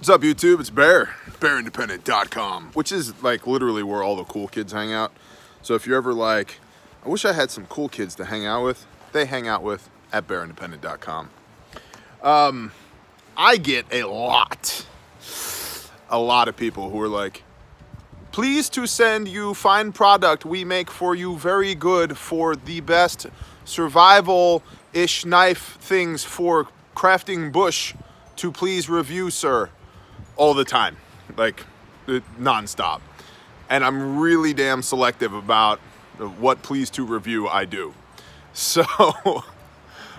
What's up, YouTube? It's Bear, preparedness.com, which is like literally where all the cool kids hang out. So if you're ever like, I wish I had some cool kids to hang out with, they hang out with at preparedness.com. I get a lot of people who are like, pleased to send you fine product we make for you, very good, for the best survival-ish knife things for crafting bush to please review, sir. All the time, like non-stop. And I'm really damn selective about what please to review I do. So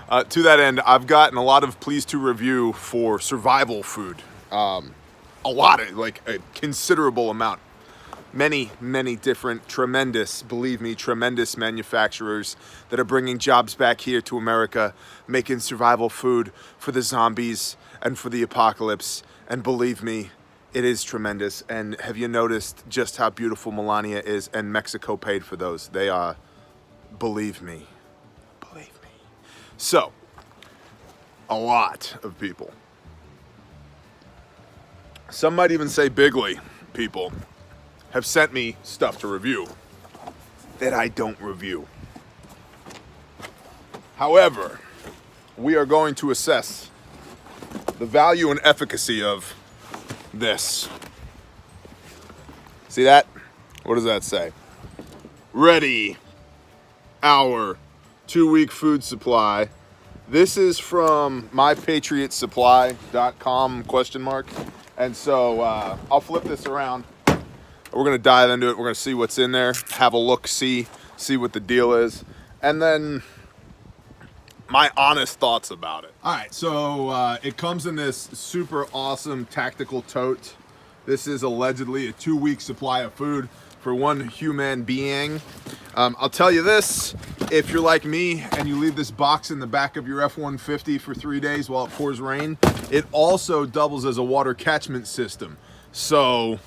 to that end, I've gotten a lot of please to review for survival food. A lot of, like a considerable amount. Many different tremendous, believe me, tremendous manufacturers that are bringing jobs back here to America, making survival food for the zombies and for the apocalypse. And believe me, it is tremendous. And have you noticed just how beautiful Melania is? And Mexico paid for those. They are, believe me. So, a lot of people, some might even say bigly people, have sent me stuff to review that I don't review. However, we are going to assess the value and efficacy of this. See that? What does that say? Ready, our 2-week food supply. This is from mypatriotsupply.com ? And so I'll flip this around. We're gonna dive into it. We're gonna see what's in there, have a look, see what the deal is, and then my honest thoughts about it. All right, so it comes in this super awesome tactical tote. This is allegedly a 2-week supply of food for one human being. I'll tell you this, if you're like me and you leave this box in the back of your F-150 for 3 days while it pours rain, it also doubles as a water catchment system. So,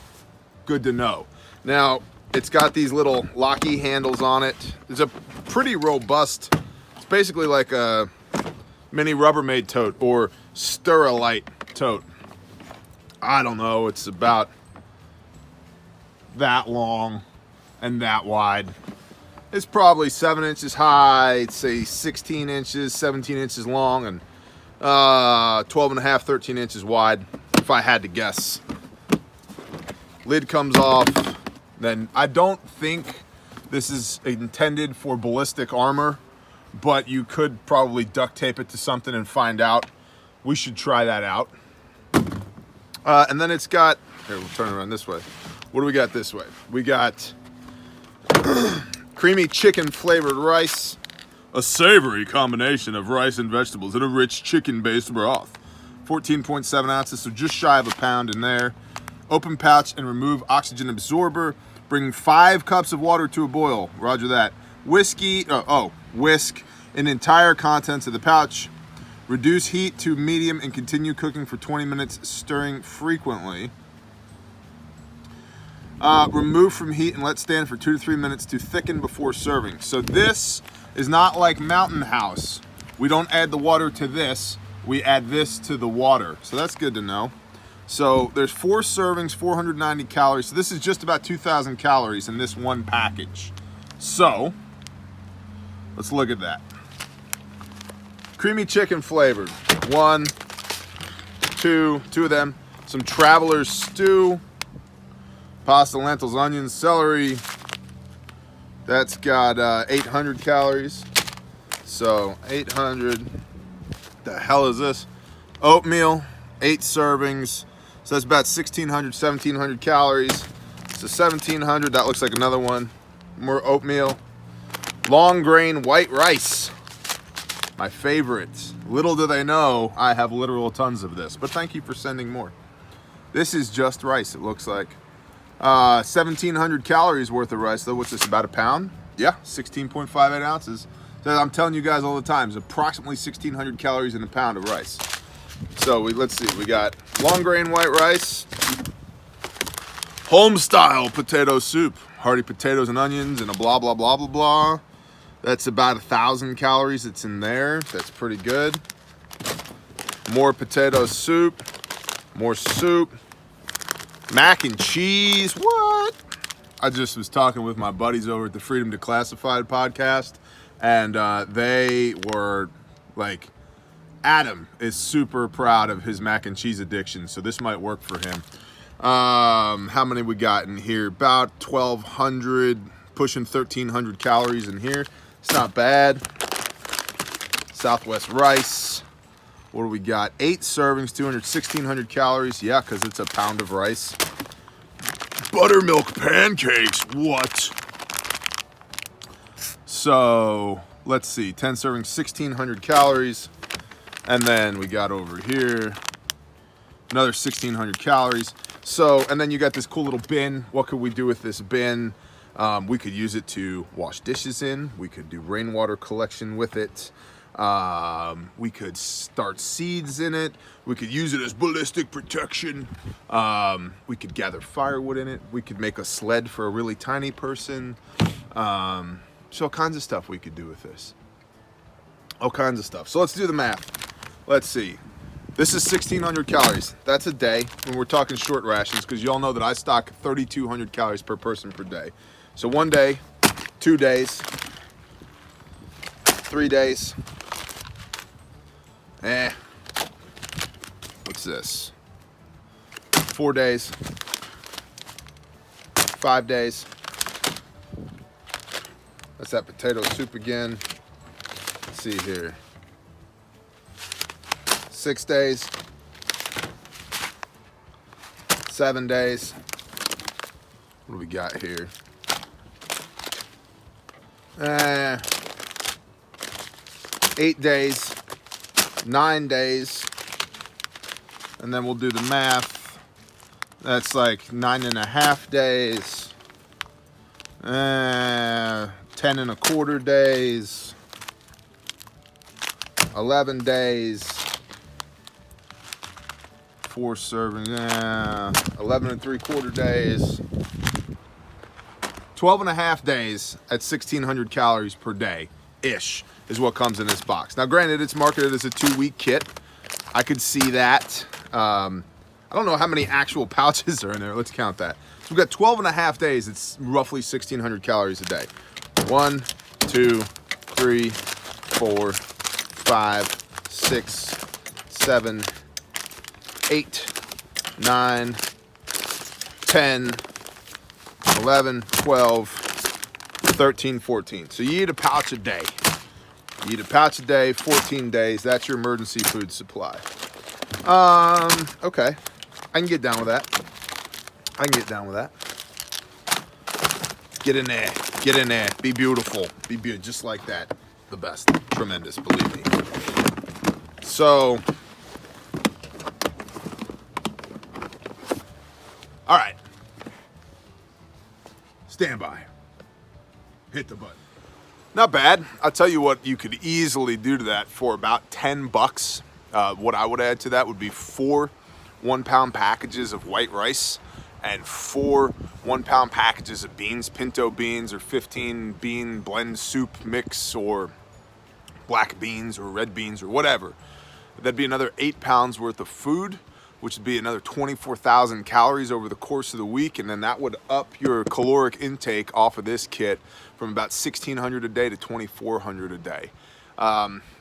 good to know. Now, it's got these little locky handles on it. It's a pretty robust, it's basically like a mini Rubbermaid tote or Sterilite tote. I don't know, it's about that long and that wide. It's probably 7 inches high, I'd say 16 inches, 17 inches long, and 12 and a half, 13 inches wide, if I had to guess. Lid comes off. Then I don't think this is intended for ballistic armor, but you could probably duct tape it to something and find out. We should try that out. And then it's got, here, we'll turn it around this way. What do we got this way? We got creamy chicken flavored rice, a savory combination of rice and vegetables in a rich chicken based broth. 14.7 ounces, so just shy of a pound in there. Open pouch and remove oxygen absorber. Bring 5 cups of water to a boil. Roger that. Whisk in entire contents of the pouch. Reduce heat to medium and continue cooking for 20 minutes, stirring frequently. Remove from heat and let stand for 2 to 3 minutes to thicken before serving. So this is not like Mountain House. We don't add the water to this. We add this to the water. So that's good to know. So there's 4 servings, 490 calories. So this is just about 2,000 calories in this one package. So let's look at that. Creamy chicken flavored. 1, 2 of them. Some Traveler's stew. Pasta, lentils, onions, celery. That's got 800 calories. So 800. The hell is this? Oatmeal, 8 servings. So that's about 1,600, 1,700 calories. So 1,700, that looks like another one. More oatmeal. Long grain white rice. My favorite. Little do they know, I have literal tons of this. But thank you for sending more. This is just rice, it looks like. 1,700 calories worth of rice, though. What's this, about a pound? Yeah, 16.58 ounces. So I'm telling you guys all the time, it's approximately 1,600 calories in a pound of rice. So let's see, we got long grain white rice, home style potato soup, hearty potatoes and onions and a blah, blah, blah, blah, blah. That's about 1,000 calories that's in there. That's pretty good. More potato soup. More soup. Mac and cheese. What? I just was talking with my buddies over at the Freedom Declassified podcast, and they were like, Adam is super proud of his mac and cheese addiction, so this might work for him. How many we got in here? About 1,200, pushing 1,300 calories in here. It's not bad. Southwest rice. What do we got? 8 servings, 1,600 calories. Yeah, because it's a pound of rice. Buttermilk pancakes. What? So let's see. 10 servings, 1,600 calories. And then we got over here another 1,600 calories. So, and then you got this cool little bin. What could we do with this bin? We could use it to wash dishes in. We could do rainwater collection with it. We could start seeds in it. We could use it as ballistic protection. We could gather firewood in it. We could make a sled for a really tiny person. So all kinds of stuff we could do with this. All kinds of stuff. So let's do the math. Let's see. This is 1,600 calories. That's a day when we're talking short rations, because you all know that I stock 3,200 calories per person per day. So 1 day, 2 days, 3 days. What's this? 4 days, 5 days. That's that potato soup again. Let's see here. 6 days, 7 days. What do we got here? 8 days, 9 days, and then we'll do the math. That's like 9.5 days, 10.25 days, 11 days, 4 servings, 11.75 days, 12.5 days at 1,600 calories per day ish is what comes in this box. Now granted, it's marketed as a 2-week kit. I could see that. I don't know how many actual pouches are in there. Let's count that. So we've got 12.5 days. It's roughly 1,600 calories a day. 1, 2, 3, 4, 5, 6, 7, 8, 9, 10, 11, 12, 13, 14. So you eat a pouch a day. You eat a pouch a day, 14 days. That's your emergency food supply. Okay. I can get down with that. Get in there. Get in there. Be beautiful. Be beautiful. Just like that. The best. Tremendous. Believe me. So, all right. Stand by. Hit the button. Not bad. I'll tell you what you could easily do to that for about $10. What I would add to that would be 4 1-pound packages of white rice and 4 1-pound packages of beans, pinto beans, or 15 bean blend soup mix, or black beans or red beans or whatever. That'd be another 8 pounds worth of food, which would be another 24,000 calories over the course of the week, and then that would up your caloric intake off of this kit from about 1,600 a day to 2,400 a day.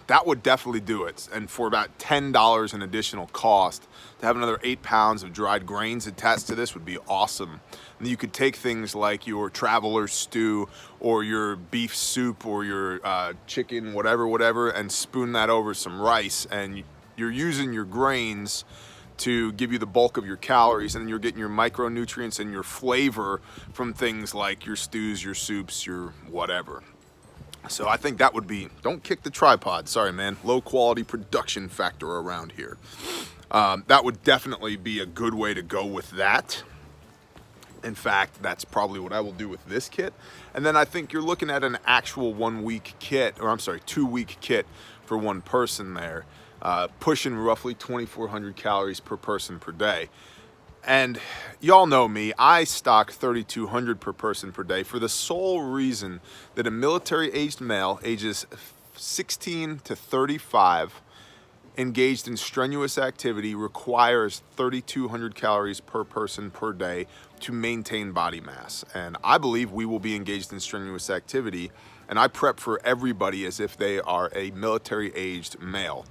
That would definitely do it, and for about $10 in additional cost, to have another 8 pounds of dried grains attached to this would be awesome. And you could take things like your traveler stew or your beef soup or your chicken, whatever, and spoon that over some rice, and you're using your grains to give you the bulk of your calories, and you're getting your micronutrients and your flavor from things like your stews, your soups, your whatever. So I think that would be, don't kick the tripod, sorry man, low quality production factor around here. That would definitely be a good way to go with that. In fact, that's probably what I will do with this kit. And then I think you're looking at an actual 1-week kit, or I'm sorry, 2-week kit for one person there, pushing roughly 2,400 calories per person per day. And y'all know me, I stock 3,200 per person per day for the sole reason that a military-aged male, ages 16 to 35, engaged in strenuous activity requires 3,200 calories per person per day to maintain body mass. And I believe we will be engaged in strenuous activity, and I prep for everybody as if they are a military-aged male,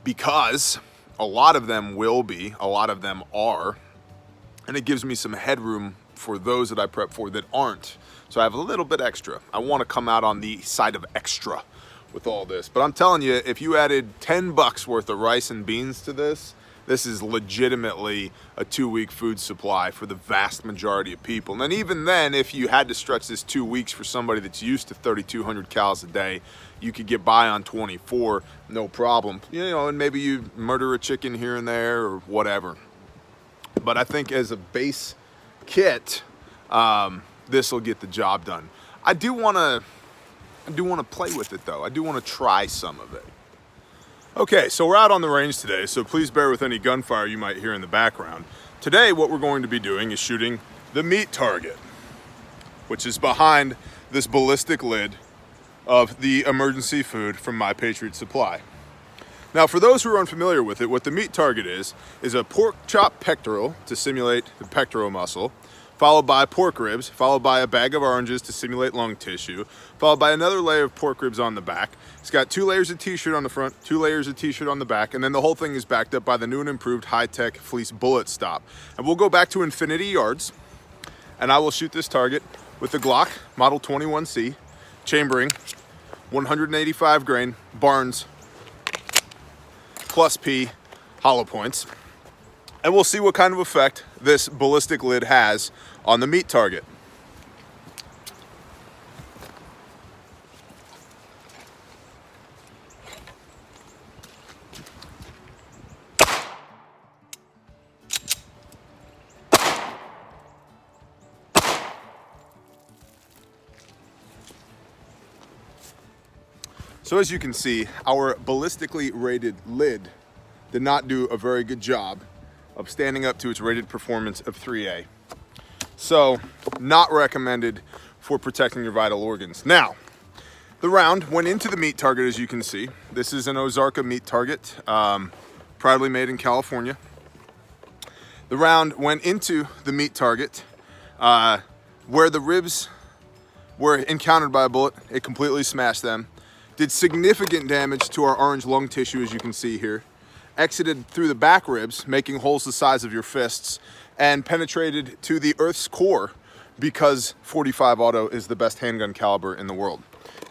because a lot of them will be, a lot of them are, and it gives me some headroom for those that I prep for that aren't. So I have a little bit extra. I want to come out on the side of extra with all this. But I'm telling you, if you added 10 bucks worth of rice and beans to this, this is legitimately a 2-week food supply for the vast majority of people. And even then, if you had to stretch this 2 weeks for somebody that's used to 3,200 calories a day, you could get by on 24, no problem. You know, and maybe you murder a chicken here and there or whatever. But I think as a base kit, this will get the job done. I do want to play with it though. I do want to try some of it. Okay, so we're out on the range today, so please bear with any gunfire you might hear in the background. Today, what we're going to be doing is shooting the meat target, which is behind this ballistic lid of the emergency food from My Patriot Supply. Now, for those who are unfamiliar with it, what the meat target is a pork chop pectoral to simulate the pectoral muscle, followed by pork ribs, followed by a bag of oranges to simulate lung tissue, followed by another layer of pork ribs on the back. It's got 2 layers of t-shirt on the front, 2 layers of t-shirt on the back, and then the whole thing is backed up by the new and improved high-tech fleece bullet stop. And we'll go back to infinity yards, and I will shoot this target with the Glock Model 21C, chambering, 185 grain, Barnes, plus P, hollow points. And we'll see what kind of effect this ballistic lid has on the meat target. So as you can see, our ballistically rated lid did not do a very good job of standing up to its rated performance of 3A. So, not recommended for protecting your vital organs. Now, the round went into the meat target, as you can see. This is an Ozarka meat target, proudly made in California. The round went into the meat target where the ribs were encountered by a bullet. It completely smashed them. Did significant damage to our orange lung tissue, as you can see here. Exited through the back ribs, making holes the size of your fists, and penetrated to the Earth's core, because .45 auto is the best handgun caliber in the world.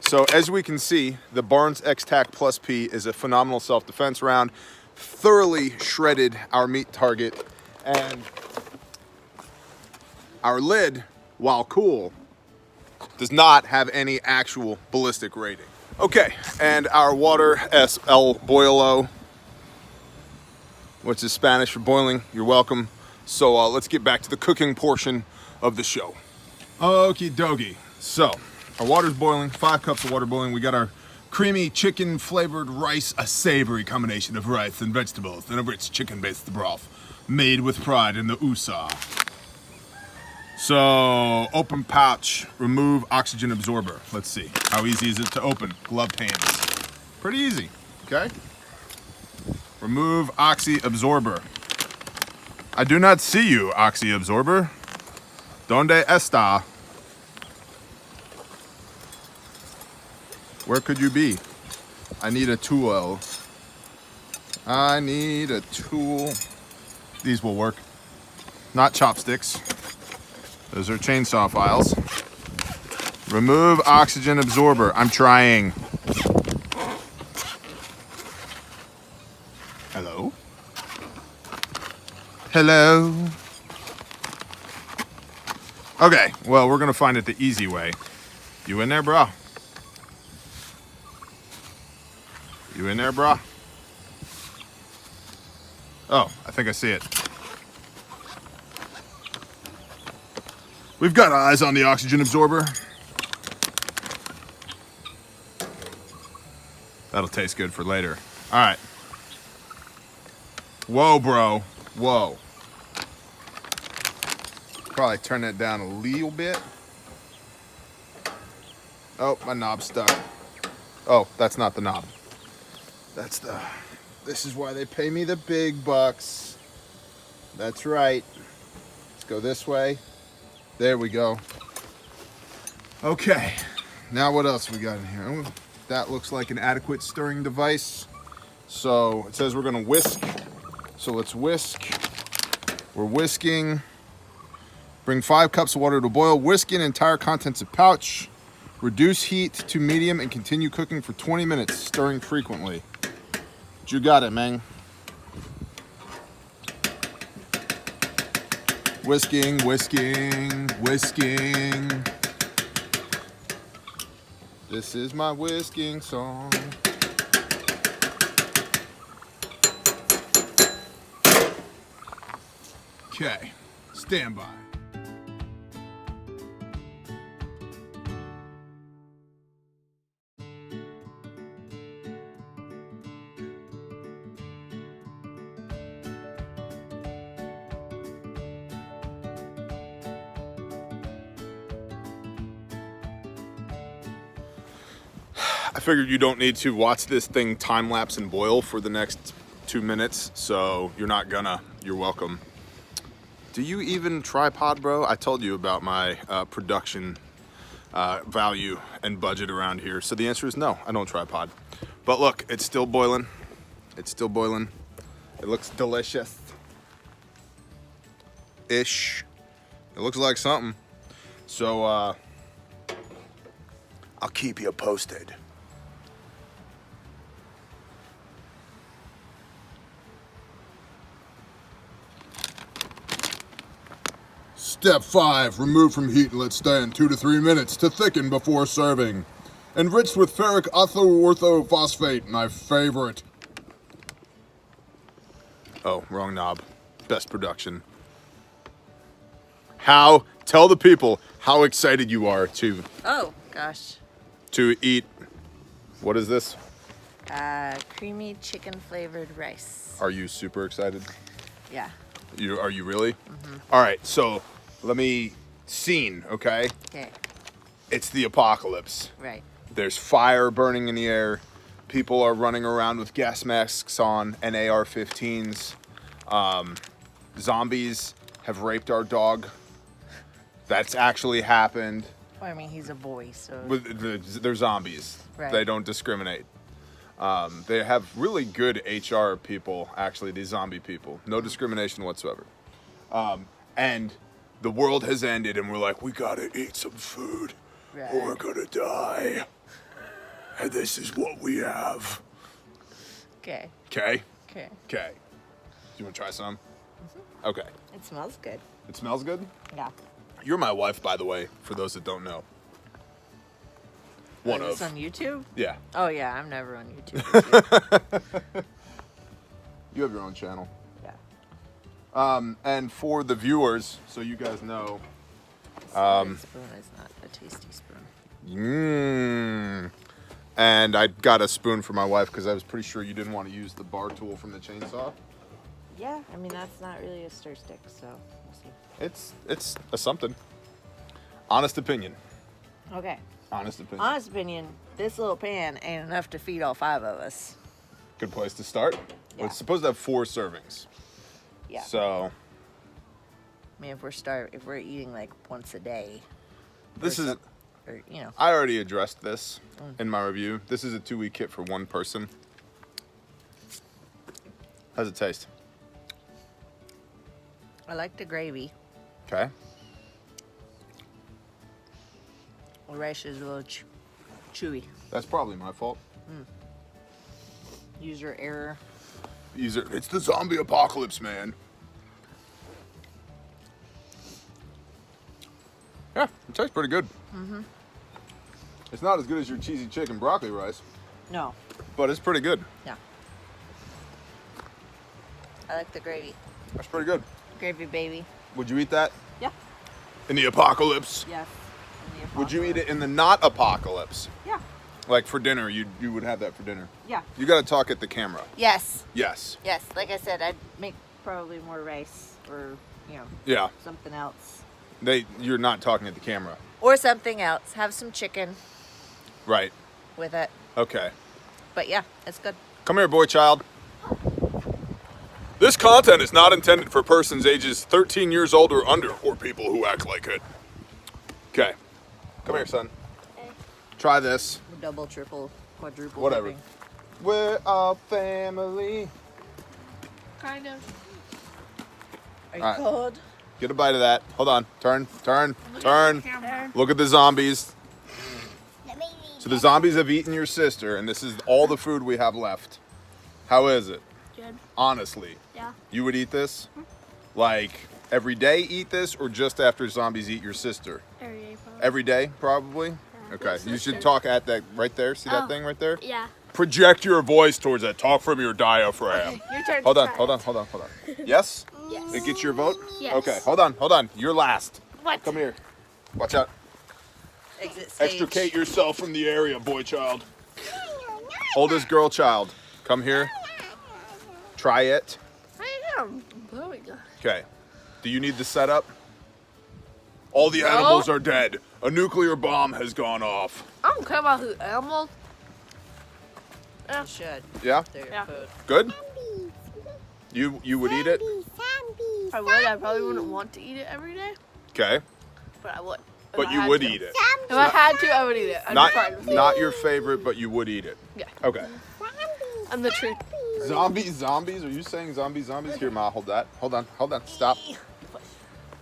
So as we can see, the Barnes X-Tac Plus P is a phenomenal self-defense round, thoroughly shredded our meat target, and our lid, while cool, does not have any actual ballistic rating. Okay, and our water SL Boilo, which is Spanish for boiling, you're welcome. So let's get back to the cooking portion of the show. Okie dokie. So our water's boiling, 5 cups of water boiling. We got our creamy chicken flavored rice, a savory combination of rice and vegetables, and a rich chicken based broth made with pride in the USA. So open pouch, remove oxygen absorber. Let's see, how easy is it to open? Gloved hands. Pretty easy, okay? Remove oxy absorber. I do not see you, oxy absorber. ¿Dónde está? Where could you be? I need a tool. I need a tool. These will work. Not chopsticks. Those are chainsaw files. Remove oxygen absorber. I'm trying. Hello? Hello? Okay, well, we're gonna find it the easy way. You in there, bro? You in there, bro? Oh, I think I see it. We've got eyes on the oxygen absorber. That'll taste good for later. All right. Whoa, bro. Whoa. Probably turn that down a little bit. Oh, my knob's stuck. Oh, that's not the knob. That's the This is why they pay me the big bucks. That's right. Let's go this way. There we go. Okay, now what else we got in here? Oh, that looks like an adequate stirring device. So it says we're gonna whisk. So let's whisk. We're whisking. Bring 5 cups of water to boil. Whisk in entire contents of pouch. Reduce heat to medium and continue cooking for 20 minutes, stirring frequently. You got it, man. Whisking, whisking, whisking. This is my whisking song. Okay, stand by. I figured you don't need to watch this thing time lapse and boil for the next 2 minutes, so you're not gonna. You're welcome. Do you even tripod, bro? I told you about my production value and budget around here, so the answer is no, I don't tripod. But look, it's still boiling. It's still boiling. It looks delicious. Ish. It looks like something. So I'll keep you posted. Step 5, remove from heat and let stand 2 to 3 minutes to thicken before serving. Enriched with ferric orthophosphate, my favorite. Oh, wrong knob. Best production. Tell the people how excited you are to... Oh, gosh. To eat, what is this? Creamy chicken flavored rice. Are you super excited? Yeah. Are you really? Mm-hmm. All right, so let me scene, okay? Okay. It's the apocalypse. Right. There's fire burning in the air. People are running around with gas masks on and AR-15s. Zombies have raped our dog. That's actually happened. Well, I mean, he's a boy, so... They're zombies. Right. They don't discriminate. They have really good HR people, actually, these zombie people. No discrimination whatsoever. And the world has ended, and we're like, we gotta eat some food, Right. or we're gonna die. And this is what we have. Okay. Okay? Okay. Okay. You wanna try some? Mm-hmm. Okay. It smells good. It smells good? Yeah. You're my wife, by the way, for those that don't know. One Is of. this on YouTube? Yeah. Oh, yeah, I'm never on YouTube. You have your own channel. Yeah. And for the viewers, so you guys know. This spoon is not a tasty spoon. And I got a spoon for my wife because I was pretty sure you didn't want to use the bar tool from the chainsaw. Yeah, I mean, that's not really a stir stick, so we'll see. It's a something. Honest opinion. Okay. Honest opinion. Honest opinion, this little pan ain't enough to feed all 5 of us. Good place to start. Yeah. Well, it's supposed to have 4 servings. Yeah. So. I mean, if we're eating like once a day. This is. Or, you know. I already addressed this in my review. This is a 2-week kit for 1 person. How's it taste? I like the gravy. Okay. The rice is a little chewy. That's probably my fault. User error. It's the zombie apocalypse, man. Yeah, it tastes pretty good. Mm-hmm. It's not as good as your cheesy chicken broccoli rice, No. but it's pretty good. Yeah. I like the gravy. That's pretty good. Gravy, baby. Would you eat that Yeah. in the apocalypse? Yes. Would you eat it in the not apocalypse? Yeah. Like for dinner, you would have that for dinner. Yeah. You got to talk at the camera. Yes. Yes. Yes. Like I said, I'd make probably more rice or, Yeah. something else. You're not talking at the camera. Or something else. Have some chicken Right. with it. Okay. But yeah, it's good. Come here, boy child. This content is not intended for persons ages 13 years old or under, or people who act like it. Okay. Come here, son. Try this. Double, triple, quadruple. Whatever. dipping. We're all family. Kind of. Are you All right. cold? Get a bite of that. Hold on. Turn. Look at the zombies. So the zombies have eaten your sister, and this is all the food we have left. How is it? Good. Honestly. Yeah. You would eat this? Like, every day eat this, or just after zombies eat your sister? Every day, probably. Every day, probably? Yeah. Okay, you should talk at that right there. See that Oh. thing right there? Yeah. Project your voice towards that. Talk from your diaphragm. Your turn. Hold to on, try hold it. on, hold on, hold on. Yes? Yes. It gets your vote? Yes. Okay, hold on. You're last. What? Come here. Watch out. Exit stage. Extricate yourself from the area, boy child. Oldest girl child. Come here. Try it. I am. There we go. Okay. Do you need the setup? All the animals are dead. A nuclear bomb has gone off. I don't care about who animals. You should. Yeah? They're your Yeah. food. Good? You would eat it? I would. I probably wouldn't want to eat it every day, Okay. but I would. If But I you had would to. eat it. If I had to, I would eat it. I'd be fine with it. Not your favorite, but you would eat it. Yeah. Okay. I'm the truth. Zombies? Are you saying zombies? Here, Ma, hold that. Hold on. Stop.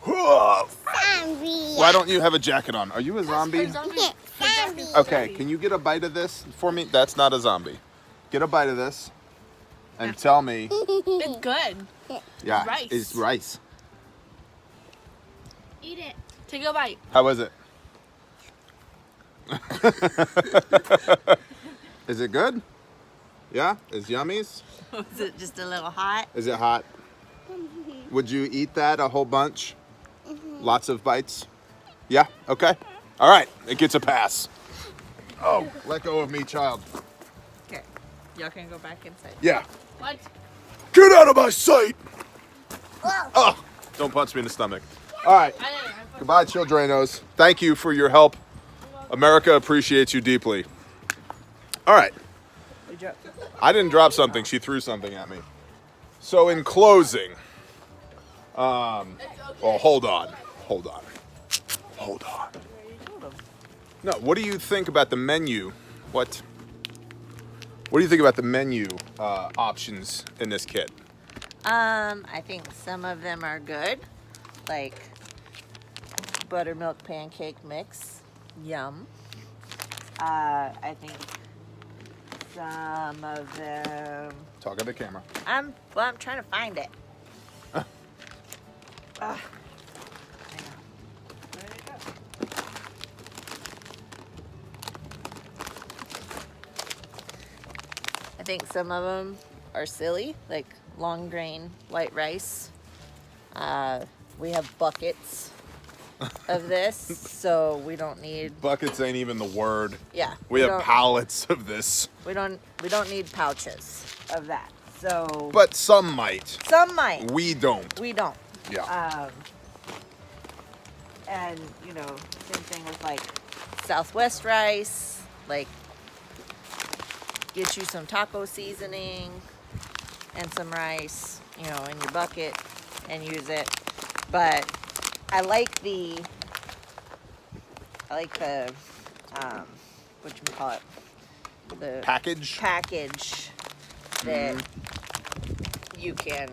Why don't you have a jacket on? Are you a zombie? Okay, can you get a bite of this for me? That's not a zombie. Get a bite of this and tell me. It's good. Yeah, Rice. it's rice. Eat it. Take a bite. How is it? Is it good? Yeah? Is yummies? Was it just a little hot? Is it hot? Would you eat that a whole bunch? Lots of bites? Yeah? Okay. All right. It gets a pass. Oh, let go of me, child. Okay. Y'all can go back inside. Yeah. What? Get out of my sight! Oh, don't punch me in the stomach. All right. Goodbye, childrenos. Thank you for your help. America appreciates you deeply. All right. I didn't drop something. She threw something at me. So in closing, well, hold on. No, what do you think about the menu? What do you think about the menu options in this kit? I think some of them are good, like buttermilk pancake mix. Yum. I think some of them. Talk at the camera. I'm trying to find it. Hang on. Where did it go? I think some of them are silly, like long grain white rice. We have buckets of this, so we don't need. Buckets ain't even the word. Yeah. We have don't- pallets of this. We don't need pouches of that. So. But some might. Some might. We don't. We don't. Yeah. And same thing with like Southwest rice, like get you some taco seasoning and some rice, in your bucket and use it. But I like the whatchamacallit, the Package? package that you can,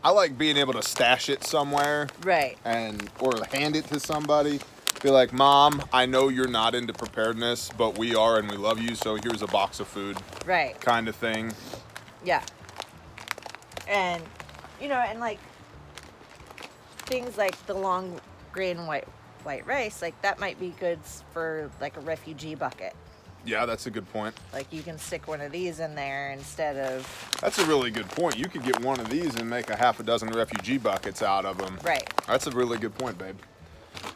I like being able to stash it somewhere right. or hand it to somebody. Be like, Mom, I know you're not into preparedness, but we are and we love you, so here's a box of food Right. kind of thing. Yeah. And, and like things like the long grain white rice, like that might be good for like a refugee bucket. Yeah, that's a good point. Like you can stick one of these in there instead of. That's a really good point. You could get one of these and make a half a dozen refugee buckets out of them. Right. That's a really good point, babe.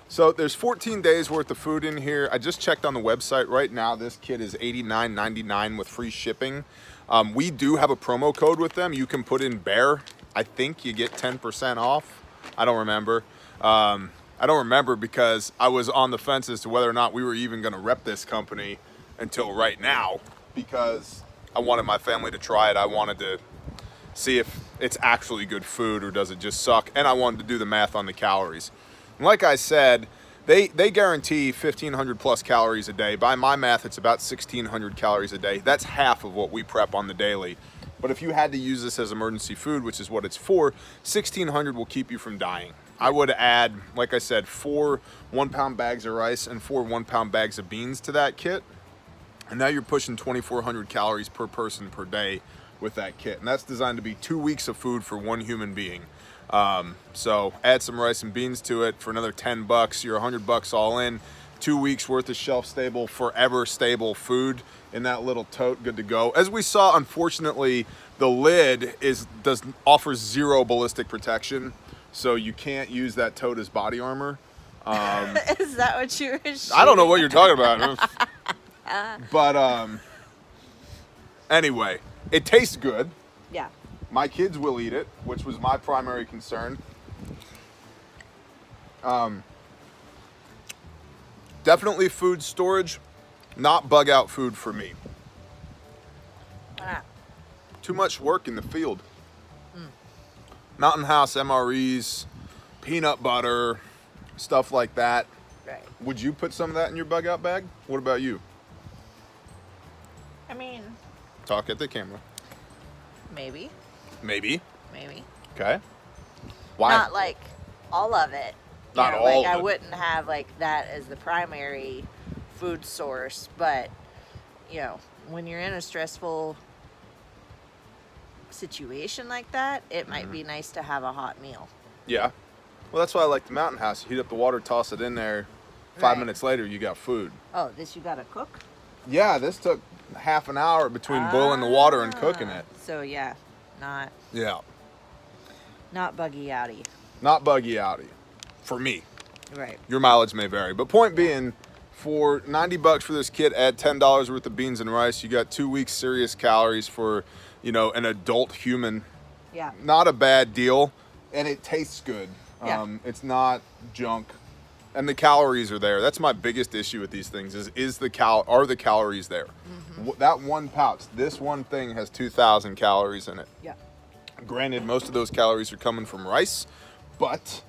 So there's 14 days worth of food in here. I just checked on the website right now. This kit is $89.99 with free shipping. We do have a promo code with them. You can put in BEAR. I think you get 10% off. I don't remember. I don't remember because I was on the fence as to whether or not we were even going to rep this company until right now, because I wanted my family to try it. I wanted to see if it's actually good food or does it just suck. And I wanted to do the math on the calories. And like I said, they guarantee 1,500 plus calories a day. By my math, it's about 1,600 calories a day. That's half of what we prep on the daily. But if you had to use this as emergency food, which is what it's for, 1,600 will keep you from dying. I would add, like I said, 4 1-pound bags of rice and 4 1-pound bags of beans to that kit. And now you're pushing 2,400 calories per person per day with that kit. And that's designed to be 2 weeks of food for one human being. So add some rice and beans to it for another $10. You're $100 all in. 2 weeks worth of shelf stable, forever stable food in that little tote, good to go. As we saw, unfortunately, the lid offers 0 ballistic protection. So you can't use that tote as body armor. Is that what you were shooting? I don't know what you're talking about. But anyway, it tastes good. Yeah. My kids will eat it, which was my primary concern. Definitely food storage, not bug out food for me. Ah. Too much work in the field. Mountain House MREs, peanut butter, stuff like that. Right. Would you put some of that in your bug out bag? What about you? I mean, Talk at the camera. maybe. Maybe. Maybe. Okay. Why? Not like all of it. You Not know, all like of I it. wouldn't have like that as the primary food source, but you know, when you're in a stressful situation like that, it might be nice to have a hot meal. Yeah. Well, that's why I like the Mountain House. You heat up the water, toss it in there. 5 Right. minutes later, you got food. Oh, this you gotta cook? Yeah, this took half an hour between boiling the water and cooking it. So yeah, not Yeah. buggy outy. Not buggy outy. For me. Right. Your mileage may vary. But point being, for $90 for this kit, add $10 worth of beans and rice. You got 2 weeks serious calories for, you know, an adult human. Yeah. Not a bad deal. And it tastes good. Yeah. It's not junk. And the calories are there. That's my biggest issue with these things are the calories there. That one pouch, this one thing has 2,000 calories in it. Yeah. Granted, most of those calories are coming from rice, but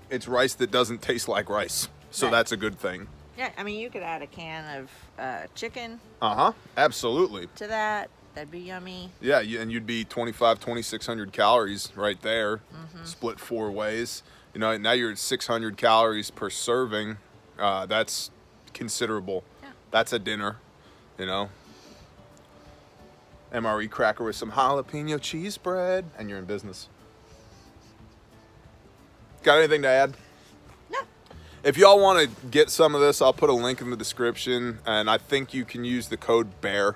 it's rice that doesn't taste like rice. So Right. that's a good thing. Yeah, I mean, you could add a can of chicken Absolutely. to that. That'd be yummy. Yeah, and you'd be 2,600 calories right there, split 4 ways. You know, now you're at 600 calories per serving. That's considerable. Yeah. That's a dinner, you know. MRE cracker with some jalapeno cheese bread, and you're in business. Got anything to add? No. If y'all want to get some of this, I'll put a link in the description, and I think you can use the code BEAR.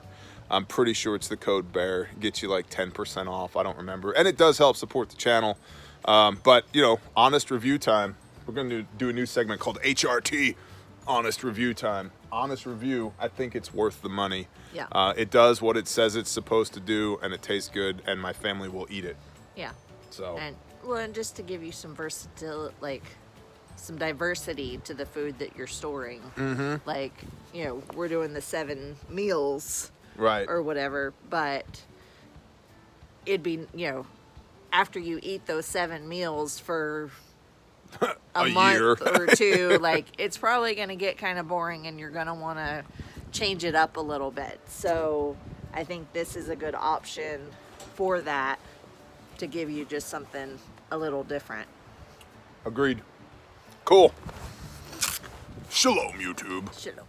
I'm pretty sure it's the code BEAR. Gets you like 10% off. I don't remember. And it does help support the channel. But, you know, honest review time. We're going to do a new segment called HRT, honest review time. Honest review, I think it's worth the money. Yeah. It does what it says it's supposed to do, and it tastes good, and my family will eat it. Yeah. So, And just to give you some versatility, like some diversity to the food that you're storing. Like, you know, we're doing the 7 meals right. or whatever, but it'd be, you know, after you eat those 7 meals for a month year. or 2, like it's probably going to get kind of boring and you're going to want to change it up a little bit. So I think this is a good option for that, to give you just something a little different. Agreed. Cool. Shalom, YouTube. Shalom.